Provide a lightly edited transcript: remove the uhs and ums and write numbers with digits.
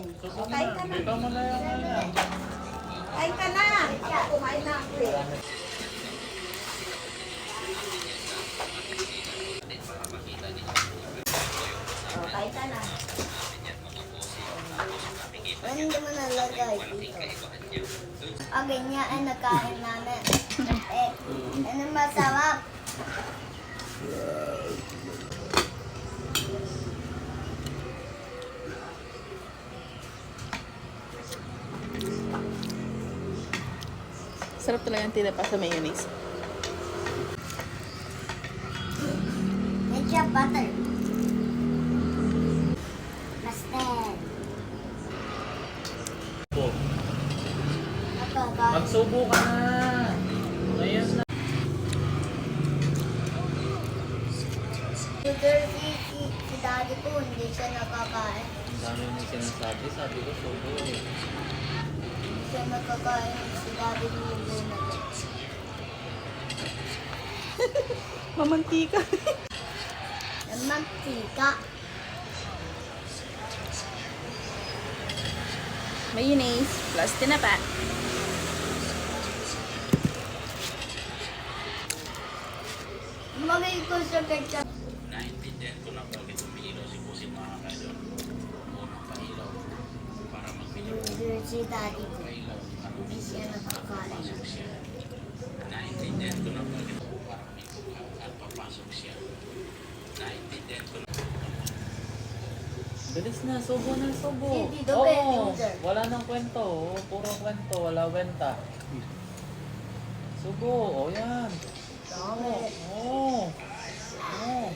O, kain ka na. Ikaw mo na yung ano. Kain ka na. Ako kumain na ako eh. O, kain ka na. Hindi mo nalagay dito. Ah, ganyan ay nakain namin. Ano masarap? Sarap talaga ang tinapa sa mayonnaise. Medyo butter. Mustard. Nakakain. Magsubo ka na. Ngayon na. Si daddy ko, hindi siya nakakain. Ang dami mo sinasabi. Sabi ko, subo eh. Hindi siya nakakain. Si daddy ko hindi na. Mamantika. Mantika. Mayonnaise plus tinapa. Magay ko sa ketchup. Naintindihan ko na bakit umiilaw si Pusin mga kaidol. Unang pailaw para magpinyo. Si daddy ko. Pailaw. Hindi siya nakakain. Naintindihan ko na bakit para may at papasok siya. Naintindihan ko na. Bilis na, subo na, subo. Hindi, doble, order. Wala nang kwento. Puro kwento, wala kwenta. Subo, o yan. Dami. Oo. Oo.